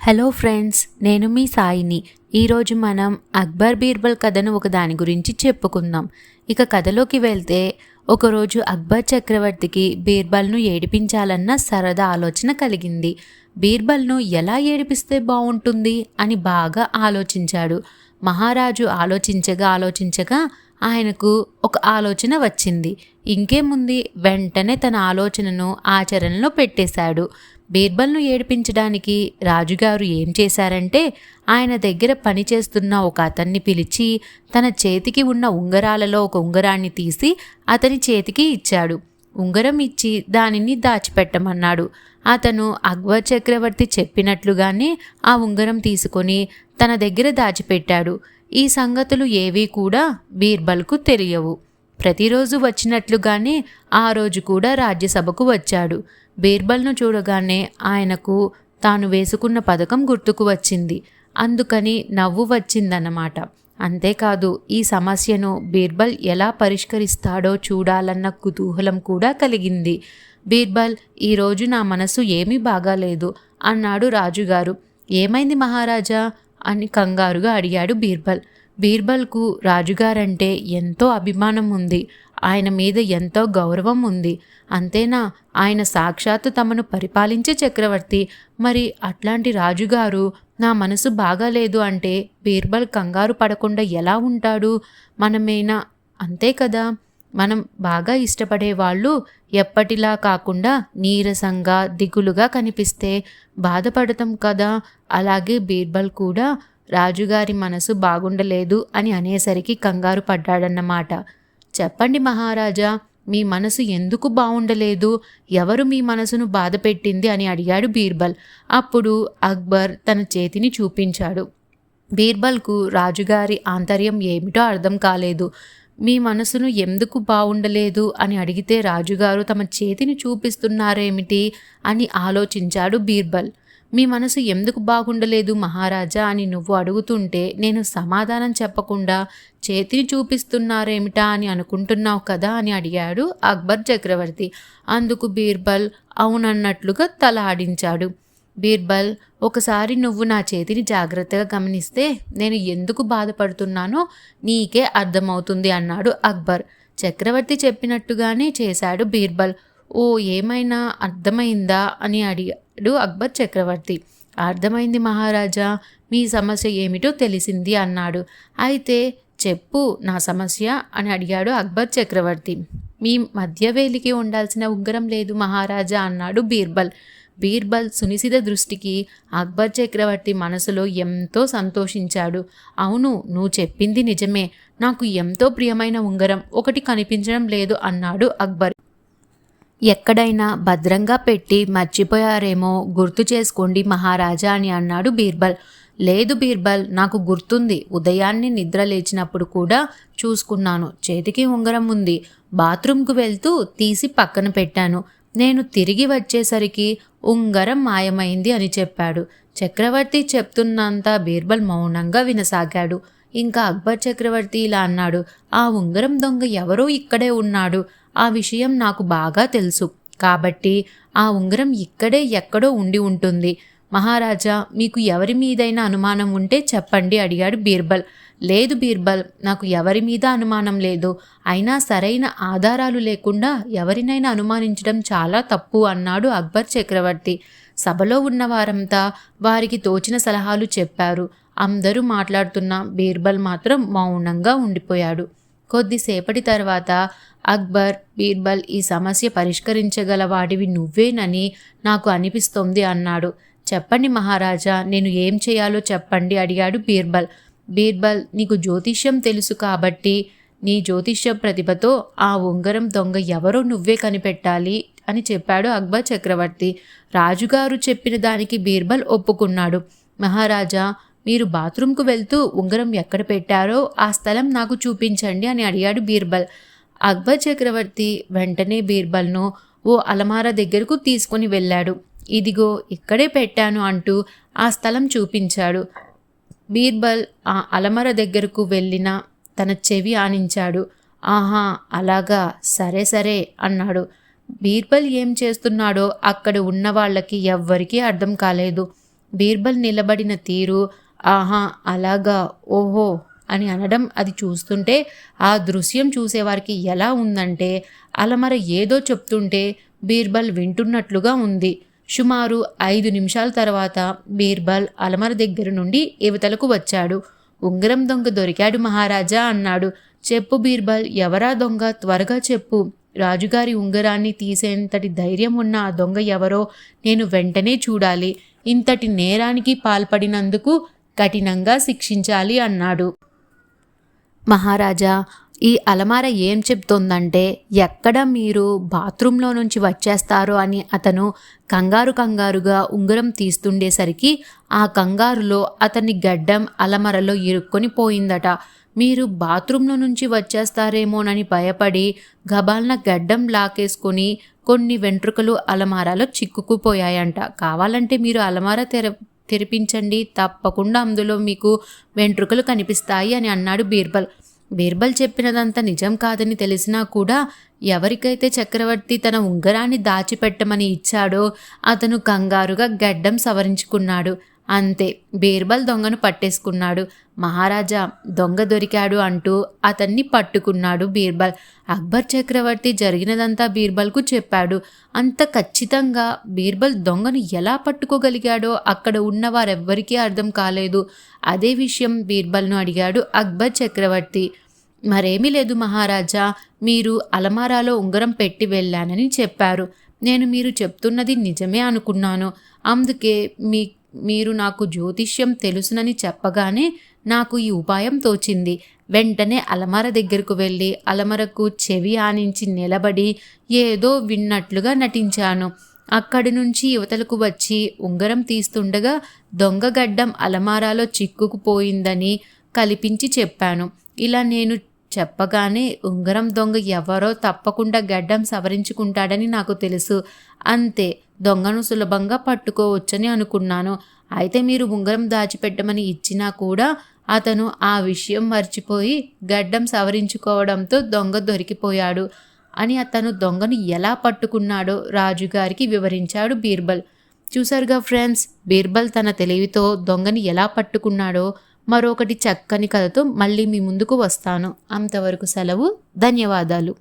Hello friends, నేను మీ సాయిని. ఈరోజు మనం అక్బర్ బీర్బల్ కథను ఒక దాని గురించి చెప్పుకుందాం. ఇక కథలోకి వెళ్తే, ఒకరోజు అక్బర్ చక్రవర్తికి బీర్బల్ను ఏడిపించాలన్న సరదా ఆలోచన కలిగింది. బీర్బల్ను ఎలా ఏడిపిస్తే బాగుంటుంది అని బాగా ఆలోచించాడు. మహారాజు ఆలోచించగా ఆయనకు ఒక ఆలోచన వచ్చింది. ఇంకేముంది, వెంటనే తన ఆలోచనను ఆచరణలో పెట్టేశాడు. బీర్బల్ను ఏడిపించడానికి రాజుగారు ఏం చేశారంటే, ఆయన దగ్గర పనిచేస్తున్న ఒక అతన్ని పిలిచి తన చేతికి ఉన్న ఉంగరాలలో ఒక ఉంగరాన్ని తీసి అతని చేతికి ఇచ్చాడు. ఉంగరం ఇచ్చి దానిని దాచిపెట్టమన్నాడు. అతను అక్బర్ చక్రవర్తి చెప్పినట్లుగానే ఆ ఉంగరం తీసుకొని తన దగ్గర దాచిపెట్టాడు. ఈ సంగతులు ఏవీ కూడా బీర్బల్కు తెలియవు. ప్రతిరోజు వచ్చినట్లుగానే ఆ రోజు కూడా రాజ్యసభకు వచ్చాడు. బీర్బల్ను చూడగానే ఆయనకు తాను వేసుకున్న పథకం గుర్తుకు వచ్చింది. అందుకని నవ్వు వచ్చిందన్నమాట. అంతేకాదు, ఈ సమస్యను బీర్బల్ ఎలా పరిష్కరిస్తాడో చూడాలన్న కుతూహలం కూడా కలిగింది. బీర్బల్, ఈరోజు నా మనసు ఏమీ బాగాలేదు అన్నాడు రాజుగారు. ఏమైంది మహారాజా అని కంగారుగా అడిగాడు బీర్బల్. బీర్బల్కు రాజుగారంటే ఎంతో అభిమానం ఉంది. ఆయన మీద ఎంతో గౌరవం ఉంది. అంతేనా, ఆయన సాక్షాత్తు తమను పరిపాలించే చక్రవర్తి. మరి అట్లాంటి రాజుగారు నా మనసు బాగాలేదు అంటే బీర్బల్ కంగారు పడకుండా ఎలా ఉంటాడు? మనమేనా అంతే కదా. మనం బాగా ఇష్టపడే వాళ్ళు ఎప్పటిలా కాకుండా నీరసంగా దిగులుగా కనిపిస్తే బాధపడతాం కదా. అలాగే బీర్బల్ కూడా రాజుగారి మనసు బాగుండలేదు అని అనేసరికి కంగారు పడ్డాడన్నమాట. చెప్పండి మహారాజా, మీ మనసు ఎందుకు బాగుండలేదు? ఎవరు మీ మనసును బాధ పెట్టింది అని అడిగాడు బీర్బల్. అప్పుడు అక్బర్ తన చేతిని చూపించాడు. బీర్బల్కు రాజుగారి ఆంతర్యం ఏమిటో అర్థం కాలేదు. మీ మనసును ఎందుకు బాగుండలేదు అని అడిగితే రాజుగారు తమ చేతిని చూపిస్తున్నారేమిటి అని ఆలోచించాడు బీర్బల్. మీ మనసు ఎందుకు బాగుండలేదు మహారాజా అని నువ్వు అడుగుతుంటే నేను సమాధానం చెప్పకుండా చేతిని చూపిస్తున్నారేమిటా అని అనుకుంటున్నావు కదా అని అడిగాడు అక్బర్ చక్రవర్తి. అందుకు బీర్బల్ అవునన్నట్లుగా తల ఆడించాడు. బీర్బల్, ఒకసారి నువ్వు నా చేతిని జాగ్రత్తగా గమనిస్తే నేను ఎందుకు బాధపడుతున్నానో నీకే అర్థమవుతుంది అన్నాడు అక్బర్. చక్రవర్తి చెప్పినట్టుగానే చేశాడు బీర్బల్. ఓ, ఏమైనా అర్థమైందా అని అడిగాడు అక్బర్ చక్రవర్తి. అర్థమైంది మహారాజా, మీ సమస్య ఏమిటో తెలిసింది అన్నాడు. అయితే చెప్పు, నా సమస్య అని అడిగాడు అక్బర్ చక్రవర్తి. మీ మధ్యవేలికి ఉండాల్సిన ఉంగరం లేదు మహారాజా అన్నాడు బీర్బల్. బీర్బల్ సునిశిత దృష్టికి అక్బర్ చక్రవర్తి మనసులో ఎంతో సంతోషించాడు. అవును, నువ్వు చెప్పింది నిజమే. నాకు ఎంతో ప్రియమైన ఉంగరం ఒకటి కనిపించడం లేదు అన్నాడు అక్బర్. ఎక్కడైనా భద్రంగా పెట్టి మర్చిపోయారేమో, గుర్తు చేసుకోండి మహారాజా అని అన్నాడు బీర్బల్. లేదు బీర్బల్, నాకు గుర్తుంది. ఉదయాన్నే నిద్ర లేచినప్పుడు కూడా చూసుకున్నాను. చేతికి ఉంగరం ఉంది. బాత్రూంకు వెళ్తూ తీసి పక్కన పెట్టాను. నేను తిరిగి వచ్చేసరికి ఉంగరం మాయమైంది అని చెప్పాడు. చక్రవర్తి చెప్తున్నంత బీర్బల్ మౌనంగా వినసాగాడు. ఇంకా అక్బర్ చక్రవర్తి ఇలా అన్నాడు. ఆ ఉంగరం దొంగ ఎవరో ఇక్కడే ఉన్నాడు. ఆ విషయం నాకు బాగా తెలుసు. కాబట్టి ఆ ఉంగరం ఇక్కడే ఎక్కడో ఉండి ఉంటుంది. మహారాజా, మీకు ఎవరి మీదైనా అనుమానం ఉంటే చెప్పండి అడిగాడు బీర్బల్. లేదు బీర్బల్, నాకు ఎవరి మీద అనుమానం లేదు. అయినా సరైన ఆధారాలు లేకుండా ఎవరినైనా అనుమానించడం చాలా తప్పు అన్నాడు అక్బర్ చక్రవర్తి. సభలో ఉన్న వారంతా వారికి తోచిన సలహాలు చెప్పారు. అందరూ మాట్లాడుతున్న బీర్బల్ మాత్రం మౌనంగా ఉండిపోయాడు. కొద్దిసేపటి తర్వాత అక్బర్, బీర్బల్, ఈ సమస్య పరిష్కరించగల వాడివి నువ్వేనని నాకు అనిపిస్తోంది అన్నాడు. చెప్పండి మహారాజా, నేను ఏం చేయాలో చెప్పండి అడిగాడు బీర్బల్. బీర్బల్, నీకు జ్యోతిష్యం తెలుసు కాబట్టి నీ జ్యోతిష్య ప్రతిభతో ఆ ఉంగరం దొంగ ఎవరో నువ్వే కనిపెట్టాలి అని చెప్పాడు అక్బర్ చక్రవర్తి. రాజుగారు చెప్పిన దానికి బీర్బల్ ఒప్పుకున్నాడు. మహారాజా, మీరు బాత్రూంకు వెళ్తూ ఉంగరం ఎక్కడ పెట్టారో ఆ స్థలం నాకు చూపించండి అని అడిగాడు బీర్బల్. అక్బర్ చక్రవర్తి వెంటనే బీర్బల్ను ఓ అలమారా దగ్గరకు తీసుకుని వెళ్ళాడు. ఇదిగో ఇక్కడే పెట్టాను అంటూ ఆ స్థలం చూపించాడు. బీర్బల్ ఆ అలమార దగ్గరకు వెళ్ళిన తన చెవి ఆనించాడు. ఆహా, అలాగా, సరే సరే అన్నాడు. బీర్బల్ ఏం చేస్తున్నాడో అక్కడ ఉన్న వాళ్ళకి ఎవ్వరికీ అర్థం కాలేదు. బీర్బల్ నిలబడిన తీరు, ఆహా అలాగా, ఓహో అని అనడం అది చూస్తుంటే ఆ దృశ్యం చూసేవారికి ఎలా ఉందంటే అలమర ఏదో చెప్తుంటే బీర్బల్ వింటున్నట్లుగా ఉంది. సుమారు 5 నిమిషాల తర్వాత బీర్బల్ అలమర దగ్గర నుండి యువతలకు వచ్చాడు. ఉంగరం దొంగ దొరికాడు మహారాజా అన్నాడు. చెప్పు బీర్బల్, ఎవరా దొంగ, త్వరగా చెప్పు. రాజుగారి ఉంగరాన్ని తీసేంతటి ధైర్యం ఉన్న ఆ దొంగ ఎవరో నేను వెంటనే చూడాలి. ఇంతటి నేరానికి పాల్పడినందుకు కఠినంగా శిక్షించాలి అన్నాడు. మహారాజా, ఈ అలమార ఏం చెప్తోందంటే ఎక్కడ మీరు బాత్రూంలో నుంచి వచ్చేస్తారో అని అతను కంగారుగా ఉంగరం తీస్తుండేసరికి ఆ కంగారులో అతని గడ్డం అలమరలో ఇరుక్కొని పోయిందట. మీరు బాత్రూంలో నుంచి వచ్చేస్తారేమోనని భయపడి గబాల్న గడ్డం లాకేసుకొని కొన్ని వెంట్రుకలు అలమారాలో చిక్కుకుపోయాయంట. కావాలంటే మీరు అలమార తెరిపించండి, తప్పకుండా అందులో మీకు వెంట్రుకలు కనిపిస్తాయి అని అన్నాడు బీర్బల్. బీర్బల్ చెప్పినదంతా నిజం కాదని తెలిసినా కూడా ఎవరికైతే చక్రవర్తి తన ఉంగరాన్ని దాచిపెట్టమని ఇచ్చాడో అతను కంగారుగా గడ్డం సవరించుకున్నాడు. అంతే, బీర్బల్ దొంగను పట్టేసుకున్నాడు. మహారాజా, దొంగ దొరికాడు అంటూ అతన్ని పట్టుకున్నాడు బీర్బల్. అక్బర్ చక్రవర్తి జరిగినదంతా బీర్బల్కు చెప్పాడు. అంత ఖచ్చితంగా బీర్బల్ దొంగను ఎలా పట్టుకోగలిగాడో అక్కడ ఉన్న వారెవ్వరికీ అర్థం కాలేదు. అదే విషయం బీర్బల్ను అడిగాడు అక్బర్ చక్రవర్తి. మరేమీ లేదు మహారాజా, మీరు అలమారాలో ఉంగరం పెట్టి వెళ్ళానని చెప్పారు. నేను మీరు చెప్తున్నది నిజమే అనుకున్నాను. అందుకే మీరు నాకు జ్యోతిష్యం తెలుసునని చెప్పగానే నాకు ఈ ఉపాయం తోచింది. వెంటనే అలమార దగ్గరకు వెళ్ళి అలమరకు చెవి ఆనించి నిలబడి ఏదో విన్నట్లుగా నటించాను. అక్కడి నుంచి యువతలకు వచ్చి ఉంగరం తీస్తుండగా దొంగ గడ్డం అలమారాలో చిక్కుకుపోయిందని కల్పించి చెప్పాను. ఇలా నేను చెప్పగానే ఉంగరం దొంగ ఎవరో తప్పకుండా గడ్డం సవరించుకుంటాడని నాకు తెలుసు. అంతే, దొంగను సులభంగా పట్టుకోవచ్చని అనుకున్నాను. అయితే మీరు ఉంగరం దాచిపెట్టమని ఇచ్చినా కూడా అతను ఆ విషయం మర్చిపోయి గడ్డం సవరించుకోవడంతో దొంగ దొరికిపోయాడు అని అతను దొంగను ఎలా పట్టుకున్నాడో రాజుగారికి వివరించాడు బీర్బల్. చూసారుగా ఫ్రెండ్స్, బీర్బల్ తన తెలివితో దొంగని ఎలా పట్టుకున్నాడో. మరొకటి చక్కని కథతో మళ్ళీ మీ ముందుకు వస్తాను. అంతవరకు సెలవు. ధన్యవాదాలు.